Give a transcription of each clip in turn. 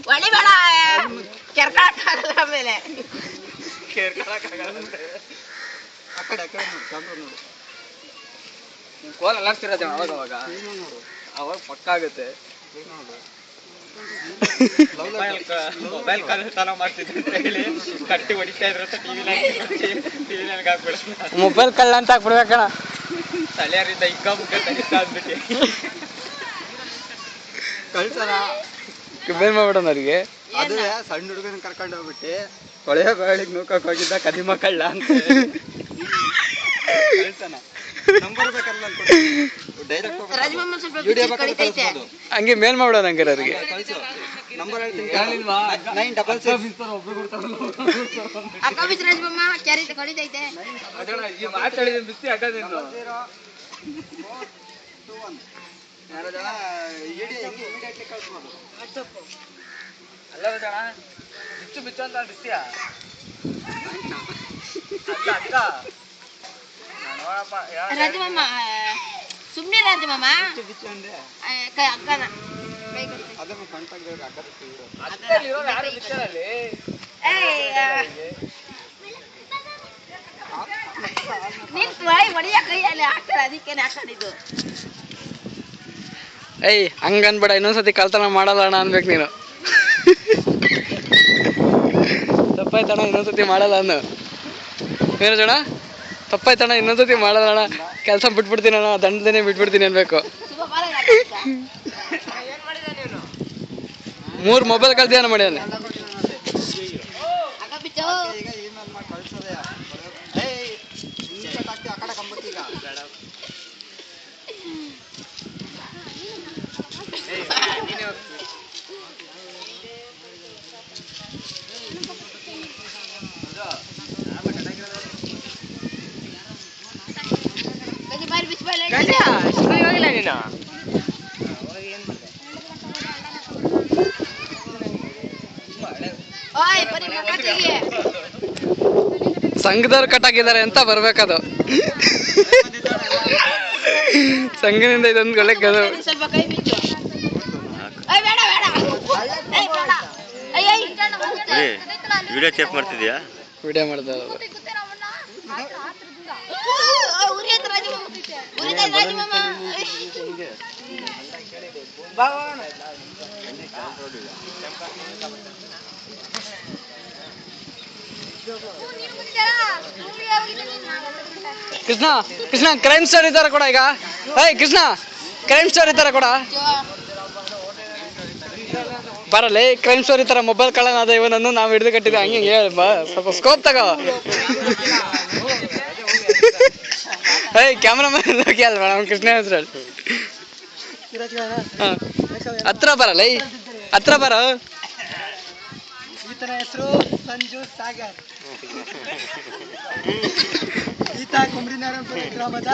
ಹೊಡಿಬೇಡ ಕೆರ್ಕಾಗಲ್ಲ ಆಮೇಲೆ ಆ ಕಡೆ ನೋಡು ಕ್ಯಾಮ್ರಾ ನೋಡು ಕೋಲ್ ಅಲ್ಲಾಡ್ತಿರೋದು ಅವಾಗ ಅವಾಗ ಪಕ್ಕ ಆಗುತ್ತೆ ಮೊಬೈಲ್ ಕಳ್ಳತನ ಮಾಡ್ತಿದ್ರು ಅಂತ ಹೇಳಿ ಕಟ್ಟಿ ಹೊಡಿತಾ ಇದ್ರು ಅಂತ ಟಿವಿ ನನಗೆ ಹಾಕ್ಬಿಡ ಮೊಬೈಲ್ ಕಳ್ಳ ಅಂತ ಹಾಕ್ಬಿಡ್ಬೇಕಣ ತಲೆಯಾರಿಂದ ಇಕ್ಕ ಮುಖ ತನಿಸ್ತಾ ಅಂದ್ಬಿಟ್ಟು ಕಳ್ಸರ ಬೇರೆ ಮಾಡ್ಬಿಡೋಣ ಅವ್ರಿಗೆ. ಅದುವೇ ಸಣ್ಣ ಹುಡುಗನ ಕರ್ಕೊಂಡು ಹೋಗ್ಬಿಟ್ಟು ಕೊಳೆಯ ಬಾಳಿಗೆ ನೂಕಕ್ಕೆ ಹೋಗಿದ್ದ ಕದಿಮ ಕಳ್ಳ ಅಂತ ಕಳ್ಸನ ನಂಬರ್ ಬೇಕಲ್ಲ ಹಂಗೆ ಮೇಲ್ ಮಾಡೋಣ ಹಂಗಾರೆ ಅವ್ರಿಗೆ. ನಂಬರ್ ಹೇಳ್ತೀನಿ 966 ಅಕ್ಕ ಬಿಸ್ ರಾಜಬಮ್ಮ ಕ್ಯಾರಿ ಕಡಿತೈತೆ ಮಾತಾಡಿದ ಬಿಸಿ ಹಾಕೋದೇನು ಯಾರ ಜನ ಇಡಿ ಹೆಂಗೆ ಇಮಿಡಿಯೇಟ್ಲಿ ಕಳಿಸ್ಬೋದು ಅಲ್ಲ ಜನ ಬಿಚ್ಚು ಬಿಚ್ಚು ಅಂತ ಬಿಸ್ತಿಯಾ ಅಕ್ಕ ರಾಜಮಮ್ಮ ಸುಮ್ಮನೆ ರಾಜಮಮ್ಮ ಬಿಚ್ಚು ಅಂದೆ ಅಕ್ಕನ ಕೈ ಅದನ್ನು ಕಾಂಟ್ಯಾಕ್ಟ್ ಯಾರು ಬಿಚ್ಚರಲ್ಲಿ ನೀನ್ ಟ್ರೈ ಹೊಡಿಯ ಕೈಯಲ್ಲಿ ಹಾಕ್ತಾರೆ ಅದಕ್ಕೇನೆ ಹಾಕೊಂಡಿದ್ದು ಏಯ್ ಹಂಗನ್ಬೇಡ ಇನ್ನೊಂದ್ಸತಿ ಕಳ್ತನ ಮಾಡಲ್ಲ ಅಣ್ಣ ಅನ್ಬೇಕು ನೀನು. ತಪ್ಪಾಯ್ತಣ್ಣ ಇನ್ನೊಂದ್ಸತಿ ಮಾಡಲ್ಲ ಅನ್ನು ಏನು ಜಣ ತಪ್ಪಾಯ್ತಣ್ಣ ಇನ್ನೊಂದ್ಸತಿ ಮಾಡಲ್ಲ ಅಣ್ಣ ಕೆಲಸ ಬಿಟ್ಬಿಡ್ತೀನಿ ಅಣ್ಣ ದಂಡದೇನೆ ಬಿಟ್ಬಿಡ್ತೀನಿ ಅನ್ಬೇಕು. 3 ಮೊಬೈಲ್ ಕಳ್ದಿಯಾನ ಮಾಡ್ಯಾನೆ. ಈಗ ಇಮೇಲ್ ಮಾಡಿ ಕಳ್ಸೋದೆ ಏಯ್ ಇನ್ಸ್ಟಾಟ್ ಹಾಕ್ತಿ ಆ ಕಡೆ ಕಂಬತ್ತಿ ಈಗ ಸಂಘದವ್ರು ಕಟ್ಟಾಕಿದ್ದಾರೆ ಅಂತ ಬರ್ಬೇಕದು. ಸಂಘದಿಂದ ಇದೊಂದು ಒಳ್ಳೆ ಕದು ವಿಡಿಯೋ ಚೆಕ್ ಮಾಡ್ತಿದ್ಯಾ? ವಿಡಿಯೋ ಮಾಡ್ತಾ ಇರೋದು. ಕೃಷ್ಣ ಕೃಷ್ಣ ಕ್ರೈಮ್ ಸ್ಟೋರಿ ತರ ಕೂಡ ಈಗ ಏಯ್ ಕೃಷ್ಣ ಕ್ರೈಮ್ ಸ್ಟೋರಿ ತರ ಕೂಡ ಬರಲ್ಲ ಕ್ರೈಮ್ ಸ್ಟೋರಿ ತರ ಮೊಬೈಲ್ ಕಳ್ಳನಾದ ಇವನನ್ನು ನಾವು ಹಿಡಿದು ಕಟ್ಟಿದ್ದೆ ಹಂಗೆ ಹೇಳಿ ಸ್ವಲ್ಪ ಸ್ಕೋಪ್ ತಗೋ. ಏಯ್ ಕ್ಯಾಮ್ರಾಮನ್ ಹೋಗಿ ಅಲ್ವಾ ನಮ್ಮ ಕೃಷ್ಣ ಹೆಸರು ಹತ್ರ ಬರಲ್ಲ ಹತ್ರ ಬರ. ಈತನ ಹೆಸರು ಸಂಜು ಸಾಗರ್. ಈತ ಕುಂಬ್ರಿನಾರಾಯಣಪುರ ಗ್ರಾಮದ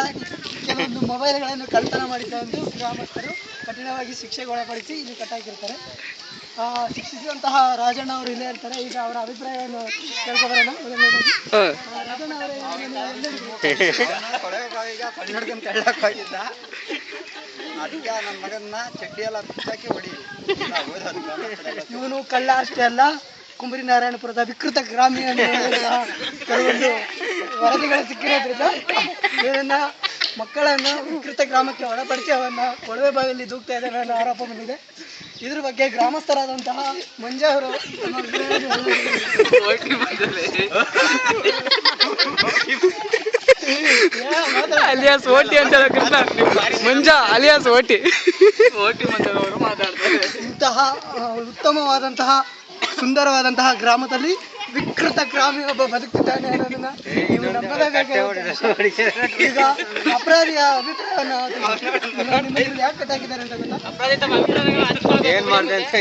ಕೆಲವೊಂದು ಮೊಬೈಲ್ಗಳನ್ನು ಕಳ್ತನ ಮಾಡಿದ್ದ ಎಂದು ಗ್ರಾಮಸ್ಥರು ಕಠಿಣವಾಗಿ ಶಿಕ್ಷೆಗೆ ಒಳಪಡಿಸಿ ಇಲ್ಲಿ ಕಟ್ಟಾಕಿರ್ತಾರೆ. ಶಿಕ್ಷಿಸಿದಂತಹ ರಾಜಣ್ಣ ಅವರು ಇಲ್ಲೇ ಇರ್ತಾರೆ. ಈಗ ಅವರ ಅಭಿಪ್ರಾಯವನ್ನು ಕೇಳ್ಕೊಬರೋಣ. ರಾಜಣ್ಣ ಅವರೇ ಕಳ್ಳಕ್ಕೆ ಹೋಗಿದ್ದ ಅದಕ್ಕೆ ನನ್ನ ಮಗನ್ನ ಚಡ್ಡಿ ಎಲ್ಲ ಬಿಚ್ಚಾಕಿ ಹೊಡಿ. ಇವನು ಕಳ್ಳ ಅಷ್ಟೇ ಅಲ್ಲ ಕುಂಬರಿ ನಾರಾಯಣಪುರದ ವಿಕೃತ ಗ್ರಾಮೀಣ ಕೆಲವೊಂದು ವರದಿಗಳು ಸಿಕ್ಕಿರೋದ್ರಿಂದ ಇವರನ್ನ ಮಕ್ಕಳನ್ನು ವಿಕೃತ ಗ್ರಾಮಕ್ಕೆ ಒಳಪಡಿಸಿ ಅವನ್ನ ಕೊಳವೆ ಬಾವಿಯಲ್ಲಿ ದೂಕ್ತಾ ಇದ್ದಾರೆ ಅನ್ನೋ ಆರೋಪ ಬಂದಿದೆ. ಇದ್ರ ಬಗ್ಗೆ ಗ್ರಾಮಸ್ಥರಾದಂತಹ ಮಂಜ ಅವರು ಅಲಿಯಾಸ್ ಓಟಿ ಅಂತ ಕೃಷ್ಣ ಮಂಜ ಅಲಿಯಾಸ್ ಓಟಿ ಮಂಜವರು ಮಾತಾಡ್ತಾರೆ. ಇಂತಹ ಉತ್ತಮವಾದಂತಹ ಸುಂದರವಾದಂತಹ ಗ್ರಾಮದಲ್ಲಿ ವಿಕೃತ ಗ್ರಾಮಿ ಒಬ್ಬ ಬದುಕುತ್ತಾನೆ ಅನ್ನೋದನ್ನ ನೀವು ನಂಬಲೇಬೇಕಾಗುತ್ತೆ. ಈಗ ಅಪರಾಧಿಯ ಅಭಿಪ್ರಾಯವನ್ನು ಯಾಕೆ ಕಟ್ಟಾಕಿದ್ದಾರೆ ಅಂತ ಗೊತ್ತಾ? ಏನ್ ಮಾಡಿದೆ ಅಂತ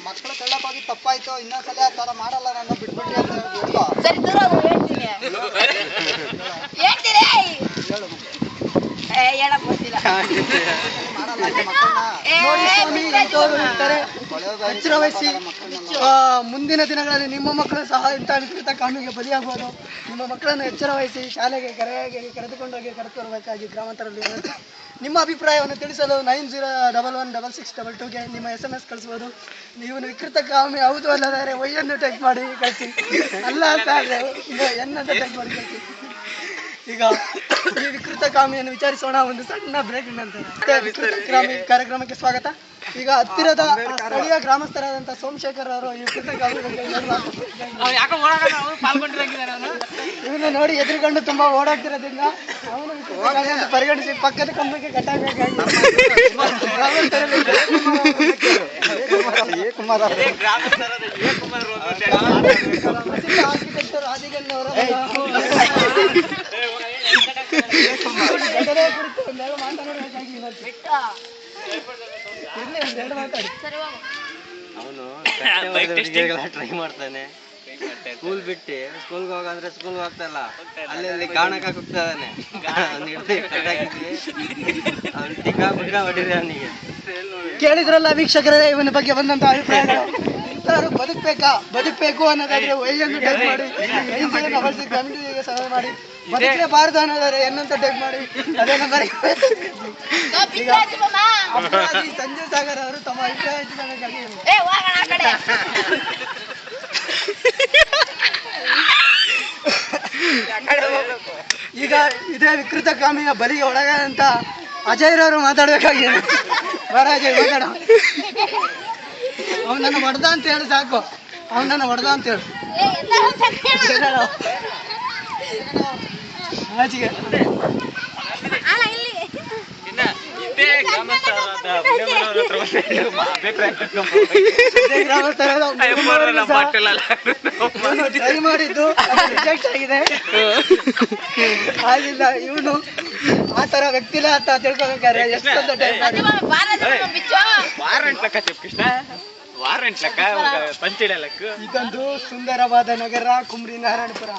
ಮಕ್ಕಳು ಕಳ್ಳಕ್ಕಾಗಿ ತಪ್ಪಾಯ್ತು, ಇನ್ನೊಂದ್ಸಲ ಆ ತರ ಮಾಡಲ್ಲ, ನಾನು ಬಿಟ್ಬಿಟ್ಟು ಅಂತ ಸರಿ ದೂರ ಹೇಳ್ತೀನಿ ಹೇಳಕ್ ಗೊತ್ತಿಲ್ಲ ನೋಡಿ ಸ್ವಾಮಿ, ಇಂಥವ್ರು ಇರ್ತಾರೆ. ಎಚ್ಚರ ವಹಿಸಿ. ಮುಂದಿನ ದಿನಗಳಲ್ಲಿ ನಿಮ್ಮ ಮಕ್ಕಳು ಸಹ ಇಂಥ ವಿಕೃತ ಕಾನೂನಿಗೆ ಬಲಿಯಾಗಬಹುದು. ನಿಮ್ಮ ಮಕ್ಕಳನ್ನು ಎಚ್ಚರ ವಹಿಸಿ ಶಾಲೆಗೆ ಕರೆದುಕೊಂಡೋಗಿ ಕರೆತರಬೇಕಾಗಿ ಗ್ರಾಮಾಂತರದಲ್ಲಿ ನಿಮ್ಮ ಅಭಿಪ್ರಾಯವನ್ನು ತಿಳಿಸಲು 90111622ಗೆ ನಿಮ್ಮ SMS ಕಳಿಸ್ಬೋದು. ನೀವು ವಿಕೃತ ಕಾಮಿ ಹೌದು ಅಲ್ಲದಾರೆ ಒಯ್ಯನ್ನು ಟೈಪ್ ಮಾಡಿ ಕಳಿಸಿ. ಅಲ್ಲ ಅಂತ ಆದರೆ ಎನ್ನಂತ ಟೈಪ್ ಮಾಡಿ ಕಳಿಸಿ. ಈಗ ಈ ವಿಕೃತ ಕಾಮಿಯನ್ನು ವಿಚಾರಿಸೋಣ. ಒಂದು ಸಣ್ಣ ಬ್ರೇಕ್ ನಂತರ ವಿಕೃತ ಕಾಮಿ ಕಾರ್ಯಕ್ರಮಕ್ಕೆ ಸ್ವಾಗತ. ಈಗ ಹತ್ತಿರದ ಸ್ಥಳೀಯ ಗ್ರಾಮಸ್ಥರಾದಂಥ ಸೋಮಶೇಖರ್ ಅವರು ಈ ವಿಕೃತ ಕಾಮಿ ಬಗ್ಗೆ ಇವನು ನೋಡಿ ಎದುರುಕೊಂಡು ತುಂಬಾ ಓಡಾಡ್ತಿರೋದ್ರಿಂದ ಅವನು ಪರಿಗಣಿಸಿ ಪಕ್ಕದ ಕಂಬಕ್ಕೆ ಕಟ್ಟಬೇಕಾಗಿ ಆರ್ಕಿಟೆಕ್ಟರ್ ಆದಿಗಣ್ಣವರ ಅವನು ಟ್ರೈ ಮಾಡ್ತಾನೆ. ಸ್ಕೂಲ್ ಬಿಟ್ಟು ಸ್ಕೂಲ್ಗೆ ಹೋಗಂದ್ರೆ ಸ್ಕೂಲ್ಗೆ ಹೋಗ್ತಾಯಿಲ್ಲ, ಅಲ್ಲಿ ಗಾಣಕ್ಕೆ ಹೋಗ್ತಾನೆ. ಅವನಿಗೆ ಕೇಳಿದ್ರಲ್ಲ ವೀಕ್ಷಕರೇ, ಇವನ ಬಗ್ಗೆ ಬಂದಂತ ಅಭಿಪ್ರಾಯಗಳು. ಇಂಥವ್ರು ಬದುಕಬೇಕು ಅನ್ನೋದಾದ್ರೆ ವೈಯನ್ನು ಟೈಪ್ ಮಾಡಿ, ಕಮಿಟಿಗೆ ಸಹಾಯ ಮಾಡಿ, ಬದುಕಲೇಬಾರದು ಅನ್ನೋದಾದ್ರೆ ಏನಂತ ಟೈಪ್ ಮಾಡಿ ಅದೇ ನಂಬರ್. ಈಗ ಅಪರಾಧಿ ಸಂಜಯ್ ಸಾಗರ್ ಅವರು ತಮ್ಮ ಅಭಿಪ್ರಾಯ ಹಂಚಿಕೊಳ್ಳಬೇಕಾಗಿ ಈಗ ಇದೇ ವಿಕೃತ ಕಾಮಿಯ ಬಲಿಗೆ ಒಳಗಾದಂತ ಅಜಯ್ರವರು ಮಾತಾಡ್ಬೇಕಾಗಿ. ಬರ ಅಜಯ್ ಮಾತಾಡ. ಅವನನ್ನು ಹೊಡೆದ ಅಂತ ಹೇಳಿ ಸಾಕು. ಅವನನ್ನು ಹೊಡೆದ ಅಂತ ಹೇಳಿ ಆಚೆಗೆ ಟ್ರೈ ಮಾಡಿದ್ದು ರಿಜೆಕ್ಟ್ ಆಗಿದೆ. ಆಗಿಲ್ಲ. ಇವನು ಆ ತರ ವ್ಯಕ್ತಿಲ ಅಂತ ತಿಳ್ಕೊಬೇಕಾದ್ರೆ ಎಷ್ಟೊಂದು ಟೈಮ್ ಮಾಡಿ ಇದೊಂದು ಸುಂದರವಾದ ನಗರ ಕುಮ್ರಿ ನಾರಾಯಣಪುರ.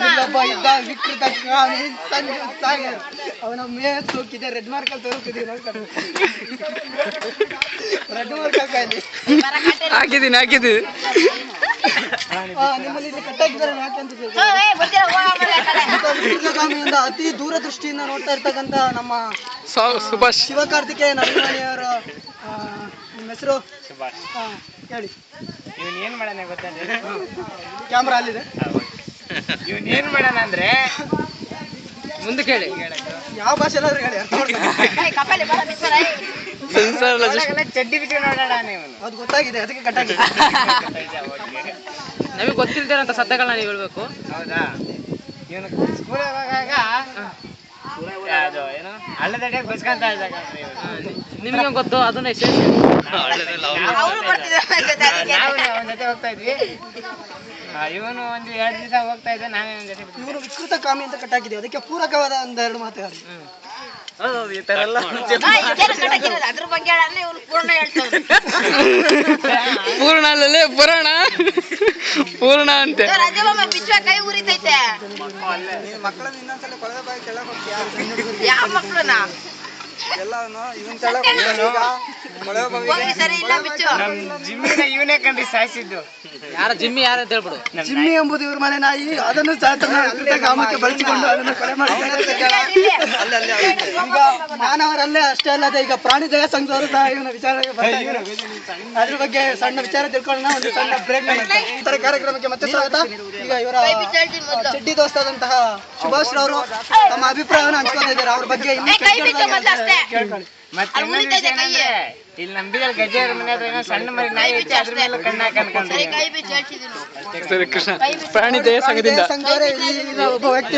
ಇಲ್ಲೊಬ್ಬ ಇದ್ದ ವಿಕೃತ ಕಾಮಿ ಸಂಜಯ್ ಸಾಗರ್. ಅವನ ಮೇಲೆ ತೂಕಿದೆ, ರೆಡ್ ಮಾರ್ಕ್ ಅಲ್ಲಿ ತೋರುತ್ತಿದೆ. ರೆಡ್ ಮಾರ್ಕ್ ಹಾಕಿದ್ದೀನಿ ನಿಮ್ಮಲ್ಲಿ ಇಲ್ಲಿ ಕಟ್ಟಾಕಿದ್ದಾರೆ ವಿಕೃತಗಾಮಿಯಿಂದ ಅತಿ ದೂರದೃಷ್ಟಿಯಿಂದ ನೋಡ್ತಾ ಇರ್ತಕ್ಕಂಥ ನಮ್ಮ ಸುಭಾಷ್ ಶಿವಕಾರ್ತಿಕೇಯನ್ ಅಭಿಮಾನಿಯವರ ನಿಮ್ಮ ಹೆಸರು ಹೇಳಿ. ಇವನ್ ಏನ್ ಮಾಡೋಣ ಗೊತ್ತಂದ್ರೆ, ಕ್ಯಾಮ್ರಾ ಅಲ್ಲಿದೆ. ಇವನ್ ಏನ್ ಮಾಡೋಣ ಅಂದ್ರೆ ಮುಂದೆ ಕೇಳಿ, ಯಾವ ಭಾಷೆಲ್ಲಾದ್ರೂ ಹೇಳಿ, ಅರ್ಥ ಚಡ್ಡಿ ಬಿಟ್ಟು ನೋಡೋಣ. ನೀವು ಅದು ಗೊತ್ತಾಗಿದೆ, ಅದಕ್ಕೆ ಕಟ್ಟಾಗಿದೆ. ನಮಗೆ ಗೊತ್ತಿಲ್ದಿರಂತ ಸತ್ಯಗಳನ್ನ ನೀವು ಹೇಳ್ಬೇಕು. ಹೌದಾ? ಇವನು ಸ್ಕೂಲ್ ಹೋಗಾಗ ಅದು ಏನು ಹಳ್ಳದಡ್ಡಿಯಾಗ ಬಸ್ಕೊಂತ ಇದ್ದಾಗ ನಿಮ್ಗೆ ಗೊತ್ತು ಅದನ್ನ ಅವನ ಜೊತೆ ಹೋಗ್ತಾ ಇದ್ವಿ. ಇವನು ಒಂದು 2 ದಿವಸ ಹೋಗ್ತಾ ಇದ್ದೆ, ನಾನೇ ಅವನ ಜೊತೆ. ಇವರು ವಿಕೃತ ಕಾಮಿ ಅಂತ ಕಟ್ಟಾಕಿದೆ, ಅದಕ್ಕೆ ಪೂರಕವಾದ ಒಂದೆರಡು ಮಾತುಗಳು. ಈ ತರ ಎಲ್ಲ ಅದ್ರ ಬಗ್ಗೆ ಪೂರ್ಣ ಹೇಳ್ತಾರೆ. ಪೂರ್ಣ ಅಲ್ಲೇ ಪುರಾಣ ಪೂರ್ಣ ಅಂತೆ. ಕೈ ಉರಿತೈತೆ. ಮಕ್ಕಳನ್ನ ಇನ್ನೊಂದ್ಸಲ ಕೊಳವೆ ಬಾಯಿ ಕೆಳಗೆ ಹೋಗ್ತೀಯಾ? ಯಾವ ಮಕ್ಕಳನ್ನ ಎಲ್ಲವನ್ನು ಇವನ್ ಸರಿ ಇಲ್ಲ ಬಿಚ್ಚು. ಜಿಮ್ಮಿನ ಇವನೇ ಕಂಡ್ರಿ ಸಾಯಿಸಿದ್ದು. ಯಾರ ಜಿಮ್ಮಿ ಯಾರು ಅಂತ ಹೇಳ್ಬಿಡು. ಜಿಮ್ಮಿ ಎಂಬುದು ಇವ್ರ ಮನೆ ನಾಯಿ. ಅದನ್ನು ಕಾಮಕ್ಕೆ ಬಳಸಿಕೊಂಡು ಅದನ್ನು ಕೊಲೆ ಮಾಡಿದ್ದಾರೆ. ಈಗ ಮಾನವರಲ್ಲೇ ಅಷ್ಟೇ ಅಲ್ಲದೆ ಈಗ ಪ್ರಾಣಿ ದಯಾ ಸಂಘದವರು ಸಹ ಇವನ ವಿಚಾರಕ್ಕೆ ಬರ್ತಾರೆ. ಅದ್ರ ಬಗ್ಗೆ ಸಣ್ಣ ವಿಚಾರ ತಿಳ್ಕೊಳ್ಳೋಣ. ಒಂದು ಸಣ್ಣ ಬ್ರೇಕ್ ನಂತರ ಕಾರ್ಯಕ್ರಮಕ್ಕೆ ಮತ್ತೆ ಸ್ವಾಗತ. ಈಗ ಇವರ ಚಡ್ಡಿ ದೋಸ್ತಾದಂತಹ ಸುಭಾಷ್ ರವರು ತಮ್ಮ ಅಭಿಪ್ರಾಯವನ್ನು ಹಂಚ್ಕೊಂಡಿದ್ದಾರೆ. ಅವ್ರ ಬಗ್ಗೆ ಕೇಳ್ಕೊಳ್ಳಿ. ಮತ್ತೆ ಇಲ್ಲಿ ನಂಬಿಗಲ್ ಗಜೇರ ಮನೆ ಹತ್ರ ಏನೋ ಸಣ್ಣ ಮರಿ ನಾಯಿ ಐತೆ, ಅದ್ರ ಮೇಲೆ ಕಣ್ಣು ಹಾಕೊಂಡ್ಕೊಂಡ್ರಿ. ಸರಿ ಕೃಷ್ಣ, ಪ್ರಾಣಿ ದಯಾ ಸಂಘದಿಂದ ಒಬ್ಬ ವ್ಯಕ್ತಿ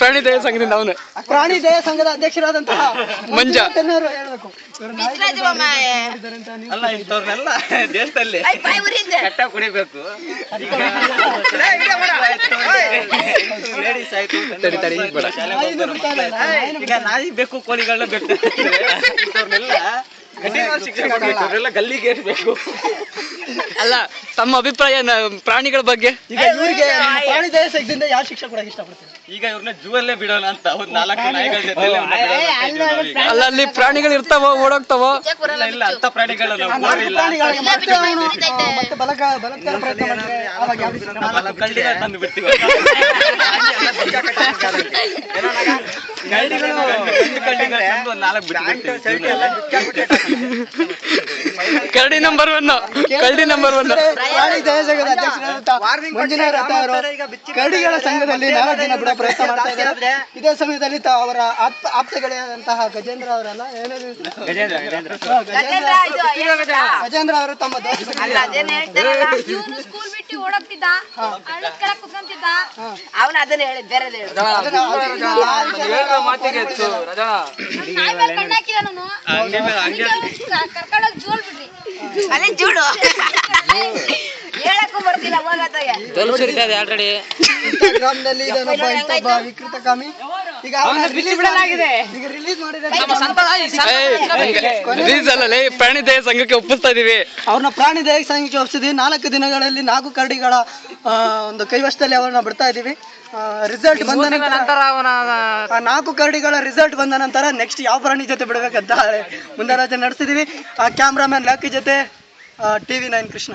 ಪ್ರಾಣಿ ದಯಾ ಸಂಘದಿಂದ ಅವನು ಪ್ರಾಣಿ ದಯಾ ಸಂಘದ ಅಧ್ಯಕ್ಷರಾದಂತಹ ಮಂಜ ಹೇಳ್ಬೇಕು. ಅಲ್ಲ, ಇಂಥವ್ರನ್ನೆಲ್ಲ ದೇಶದಲ್ಲಿ ಕಟ್ಟ ಕುಡಿಬೇಕು. ಈಗ ನಾಯಿ ಬೇಕು, ಕೋಳಿಗಳನ್ನ ಬೇಕು, ಗಲ್ಲಿಗೆ ಏರ್ಬೇಕು. ಅಲ್ಲ, ತಮ್ಮ ಅಭಿಪ್ರಾಯ ಪ್ರಾಣಿಗಳ ಬಗ್ಗೆ. ಈಗ ಇವರಿಗೆ ಪ್ರಾಣಿ ದಯಾ ಸಂಘದಿಂದ ಯಾವ ಶಿಕ್ಷೆ ಕೊಡಕ್ಕೆ ಇಷ್ಟಪಡ್ತೀವಿ? ಈಗ ಇವ್ರನ್ನ ಜೂ ಅಲ್ಲೇ ಬಿಡೋಣ ಅಂತ ಒಂದ್ 4 ನಾಯಿಗಳ ಜೊತೆ ಅಲ್ಲಿ ಪ್ರಾಣಿಗಳು ಇರ್ತಾವ ಓಡೋಗ್ತಾವ. ಇಲ್ಲ ಅಂತ ಪ್ರಾಣಿಗಳಲ್ಲ ಇಲ್ಲ ಪ್ರಾಣಿಗಳಿಗೆ ಮತ್ತೆ ಅವನು ಮತ್ತೆ ಬಲಾತ್ಕಾರ ಪ್ರಯತ್ನ ಮಾಡಿದ್ರೆ ಅವಾಗ ಯಾವ ರೀತಿ ಕಳ್ಳಿಗಳ ತಂದು ಬಿಡ್ತೀವಿ ಕರಡಿ ನಂಬರ್ 1 ಕರಡಿ ನಂಬರ್ 1 ಪ್ರಾಣಿ ದಯಾ ಸಂಘದ ಅಧ್ಯಕ್ಷರಾದಂತ ಮಂಜುನಾಥ ಅವರು ಕರಡಿಗಳ ಸಂಘದಲ್ಲಿ 4 ದಿನ ಬಿಡೋ ಪ್ರಯತ್ನ ಮಾಡ್ತಾ ಇದ್ದಾರೆ. ಇದೇ ಸಮಯದಲ್ಲಿ ಅವರ ಆಪ್ತಗಳಾದಂತಹ ಗಜೇಂದ್ರ ಅವರಲ್ಲ ಗಜೇಂದ್ರ ಅವರು ತಮ್ಮ ಇವನು ಸ್ಕೂಲ್ ಬಿಟ್ಟು ಓಡೋಗ್ತಿದ್ದ ಹಳ್ಳದ ಕೆಳಗ್ ಕುತ್ಕೊಂತಿದ್ದ ಅವನು ಅದನ್ನ ಹೇಳಿದ್ ಬೇರೆ ಕರ್ಕೊಂಡೋಗಿ ಜೋಲ್ ಬಿಡ್ರಿ ಅಲ್ಲೇ ಜೂಡು ಹೇಳಕ್ಕೂ ಬರ್ತಿಲ್ಲ ಹೋಗತ್ತಾಗೆ ಆಲ್ರೆಡಿ ಗ್ರಾಮದಲ್ಲಿ ಇನ್ನೊಬ್ಬ ವಿಕೃತಕಾಮಿ ಈಗ ರಿಲೀಸ್ ಮಾಡಿದ್ರೆ ರಿಲೀಸ್ ಅಲ್ಲಲೇ ಪ್ರಾಣಿ ದಯಾ ಸಂಘಕ್ಕೆ ಒಪ್ಪಿಸ್ತಾ ಇದೀವಿ. ಅವ್ರನ್ನ ಪ್ರಾಣಿ ದಯಾ ಸಂಘಕ್ಕೆ ಒಪ್ಪಿಸಿದ್ವಿ. 4 ದಿನಗಳಲ್ಲಿ 4 ಕರಡಿಗಳ ಒಂದು ಕೈವಶದಲ್ಲಿ ಅವ್ರನ್ನ ಬಿಡ್ತಾ ಇದೀವಿ. ರಿಸಲ್ಟ್ ಬಂದ ನಂತರ 4 ಕರಡಿಗಳ ರಿಸಲ್ಟ್ ಬಂದ ನಂತರ ನೆಕ್ಸ್ಟ್ ಯಾವ ಪ್ರಾಣಿ ಜೊತೆ ಬಿಡ್ಬೇಕಂತ ಮುಂದಾಲೋಚನೆ ನಡೆಸಿದೀವಿ. ಕ್ಯಾಮ್ರಾಮನ್ ಲಾಕಿ ಜೊತೆ TV9 ಕೃಷ್ಣ.